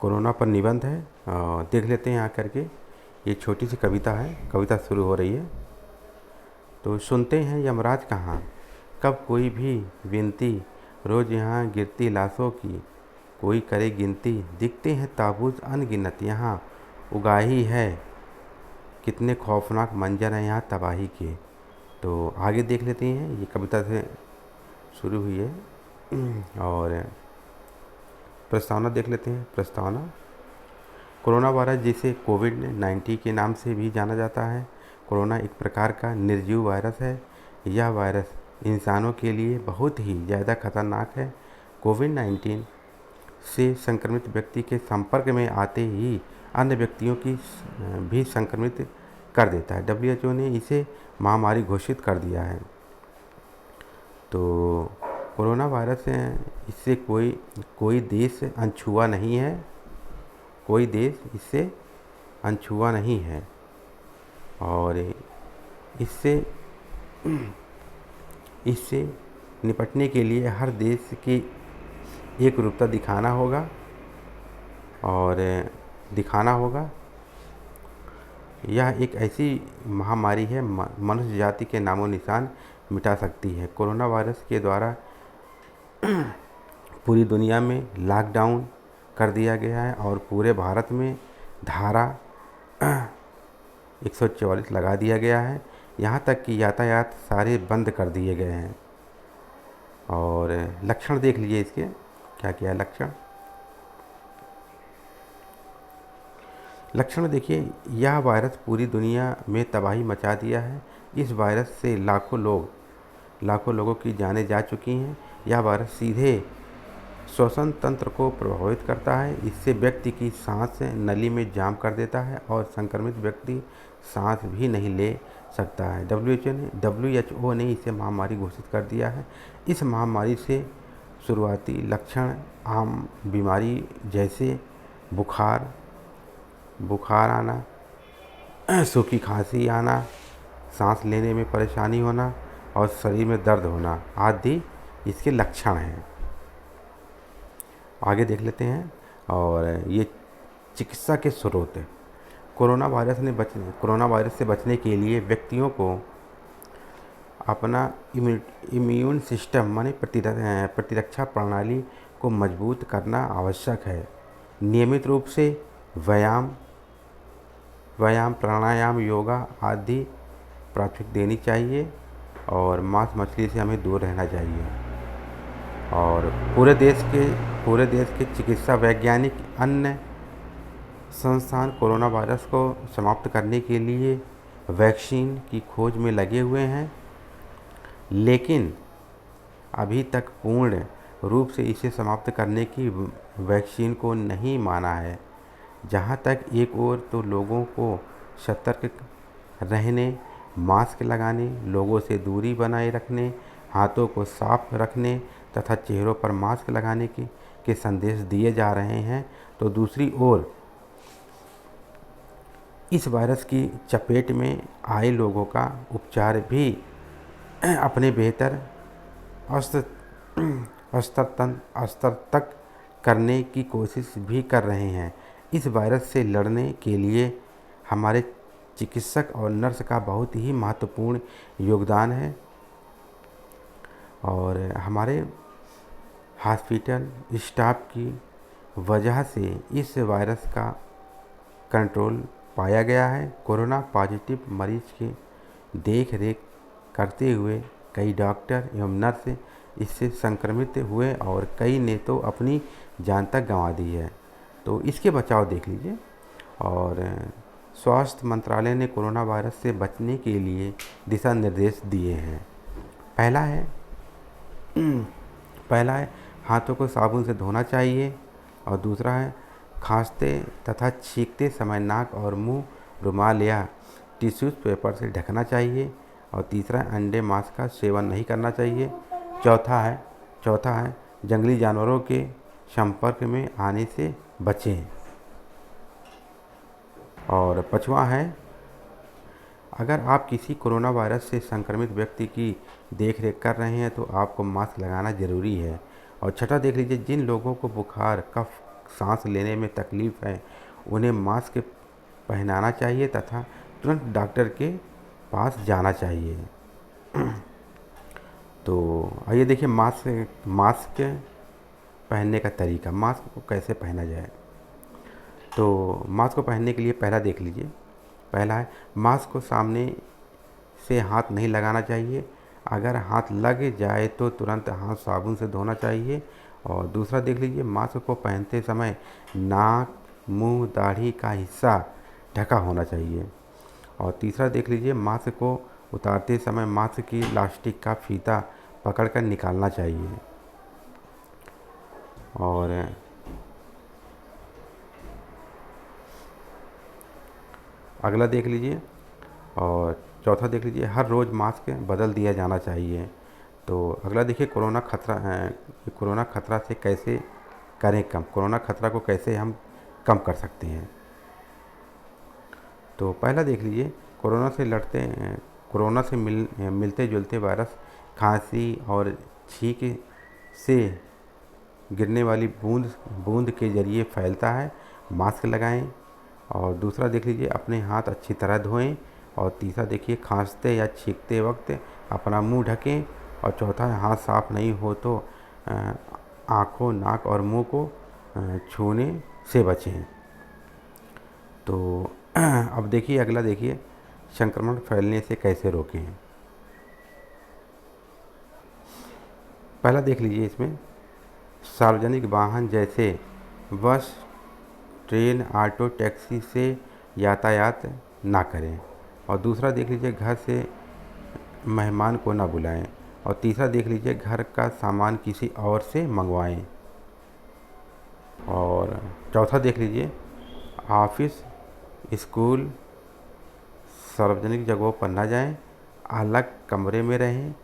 Corona पर निबंध है। देख लेते हैं यहाँ करके। ये छोटी सी कविता है, कविता शुरू हो रही है। तो सुनते हैं यमराज कहाँ, कब कोई भी विनती, रोज़ यहाँ गिरती लाशों की कोई करे गिनती। दिखते हैं ताबूत अनगिनत यहाँ, उगाही है कितने खौफनाक मंजर हैं यहाँ तबाही के। तो आगे देख लेते हैं, ये कविता से शुरू हुई है। और प्रस्तावना देख लेते हैं। प्रस्तावना, कोरोना वायरस जिसे कोविड-19 के नाम से भी जाना जाता है, कोरोना एक प्रकार का निर्जीव वायरस है। यह वायरस इंसानों के लिए बहुत ही ज़्यादा खतरनाक है। कोविड-19 से संक्रमित व्यक्ति के संपर्क में आते ही अन्य व्यक्तियों की भी संक्रमित कर देता है। WHO ने इसे महामारी घोषित कर दिया है। तो कोरोना वायरस इससे कोई देश अनछुआ नहीं है, कोई देश इससे अनछुआ नहीं है। और इससे निपटने के लिए हर देश की एकरूपता दिखाना होगा। यह एक ऐसी महामारी है मनुष्य जाति के नामो निशान मिटा सकती है। कोरोना वायरस के द्वारा पूरी दुनिया में लॉकडाउन कर दिया गया है और पूरे भारत में धारा 144 लगा दिया गया है। यहाँ तक कि यातायात सारे बंद कर दिए गए हैं। और लक्षण देख लीजिए इसके, क्या क्या है लक्षण देखिए। यह वायरस पूरी दुनिया में तबाही मचा दिया है। इस वायरस से लाखों लोगों की जानें जा चुकी हैं। यह वायरस सीधे श्वसन तंत्र को प्रभावित करता है। इससे व्यक्ति की सांस नली में जाम कर देता है और संक्रमित व्यक्ति सांस भी नहीं ले सकता है। WHO ने इसे महामारी घोषित कर दिया है। इस महामारी से शुरुआती लक्षण आम बीमारी जैसे बुखार आना, सूखी खांसी आना, सांस लेने में परेशानी होना और शरीर में दर्द होना आदि इसके लक्षण हैं। आगे देख लेते हैं। और ये चिकित्सा के स्रोत है। कोरोना वायरस से बचने के लिए व्यक्तियों को अपना इम्यून सिस्टम माने प्रतिरक्षा प्रणाली को मजबूत करना आवश्यक है। नियमित रूप से व्यायाम, प्राणायाम, योगा आदि प्राथमिकता देनी चाहिए और मांस मछली से हमें दूर रहना चाहिए। और पूरे देश के चिकित्सा वैज्ञानिक अन्य संस्थान कोरोना वायरस को समाप्त करने के लिए वैक्सीन की खोज में लगे हुए हैं, लेकिन अभी तक पूर्ण रूप से इसे समाप्त करने की वैक्सीन को नहीं माना है। जहाँ तक एक ओर तो लोगों को सतर्क रहने, मास्क लगाने, लोगों से दूरी बनाए रखने, हाथों को साफ रखने तथा चेहरों पर मास्क लगाने के संदेश दिए जा रहे हैं, तो दूसरी ओर इस वायरस की चपेट में आए लोगों का उपचार भी अपने बेहतर स्तर तक करने की कोशिश भी कर रहे हैं। इस वायरस से लड़ने के लिए हमारे चिकित्सक और नर्स का बहुत ही महत्वपूर्ण योगदान है। और हमारे हॉस्पिटल स्टाफ की वजह से इस वायरस का कंट्रोल पाया गया है। कोरोना पॉजिटिव मरीज की देख रेख करते हुए कई डॉक्टर एवं नर्स इससे संक्रमित हुए और कई ने तो अपनी जान तक गंवा दी है। तो इसके बचाव देख लीजिए। और स्वास्थ्य मंत्रालय ने कोरोना वायरस से बचने के लिए दिशा निर्देश दिए हैं। पहला है हाथों को साबुन से धोना चाहिए। और दूसरा है खांसते तथा छींकते समय नाक और मुंह रुमाल या टिश्यूज़ पेपर से ढकना चाहिए। और तीसरा अंडे मांस का सेवन नहीं करना चाहिए। चौथा है जंगली जानवरों के संपर्क में आने से बचें। और पांचवा है, अगर आप किसी कोरोना वायरस से संक्रमित व्यक्ति की देखरेख कर रहे हैं तो आपको मास्क लगाना ज़रूरी है। और छठा देख लीजिए, जिन लोगों को बुखार, कफ, सांस लेने में तकलीफ़ है उन्हें मास्क पहनाना चाहिए तथा तुरंत डॉक्टर के पास जाना चाहिए। तो आइए देखिए मास्क मास्क पहनने का तरीका, मास्क को कैसे पहना जाए। तो मास्क को पहनने के लिए पहला देख लीजिए, पहला है मास्क को सामने से हाथ नहीं लगाना चाहिए। अगर हाथ लग जाए तो तुरंत हाथ साबुन से धोना चाहिए। और दूसरा देख लीजिए, मास्क को पहनते समय नाक, मुंह, दाढ़ी का हिस्सा ढका होना चाहिए। और तीसरा देख लीजिए, मास्क को उतारते समय मास्क की इलास्टिक का फीता पकड़कर निकालना चाहिए। और अगला देख लीजिए, और चौथा देख लीजिए, हर रोज़ मास्क बदल दिया जाना चाहिए। तो अगला देखिए, कोरोना खतरा से कैसे करें कम, कोरोना खतरा को कैसे हम कम कर सकते हैं। तो पहला देख लीजिए, कोरोना से मिलते जुलते वायरस खांसी और छींक से गिरने वाली बूंद के ज़रिए फैलता है। मास्क लगाएं। और दूसरा देख लीजिए, अपने हाथ अच्छी तरह धोएं। और तीसरा देखिए, खांसते या छींकते वक्त अपना मुंह ढकें। और चौथा, हाथ साफ नहीं हो तो आँखों, नाक और मुंह को छूने से बचें। तो अब देखिए अगला देखिए, संक्रमण फैलने से कैसे रोकें। पहला देख लीजिए, इसमें सार्वजनिक वाहन जैसे बस, ट्रेन, ऑटो, टैक्सी से यातायात ना करें। और दूसरा देख लीजिए, घर से मेहमान को ना बुलाएं। और तीसरा देख लीजिए, घर का सामान किसी और से मंगवाएं। और चौथा देख लीजिए, ऑफिस, स्कूल, सार्वजनिक जगहों पर ना जाएं, अलग कमरे में रहें।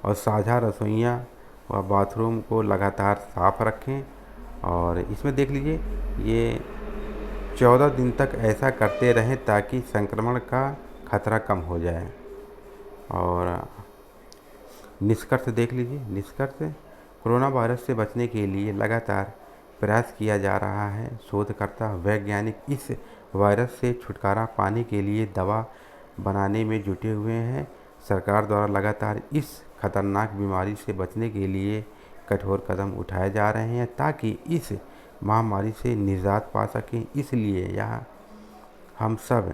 और साझा रसोइयाँ व बाथरूम को लगातार साफ़ रखें। और इसमें देख लीजिए, ये 14 दिन तक ऐसा करते रहें ताकि संक्रमण का खतरा कम हो जाए। और निष्कर्ष देख लीजिए, निष्कर्ष कोरोना वायरस से बचने के लिए लगातार प्रयास किया जा रहा है। शोधकर्ता, वैज्ञानिक इस वायरस से छुटकारा पाने के लिए दवा बनाने में जुटे हुए हैं। सरकार द्वारा लगातार इस खतरनाक बीमारी से बचने के लिए कठोर कदम उठाए जा रहे हैं ताकि इस महामारी से निजात पा सकें। इसलिए यह हम सब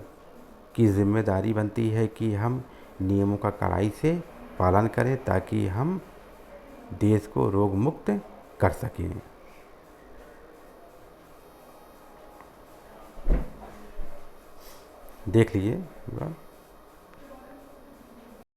की जिम्मेदारी बनती है कि हम नियमों का कड़ाई से पालन करें ताकि हम देश को रोग मुक्त कर सकें। देख लीजिए।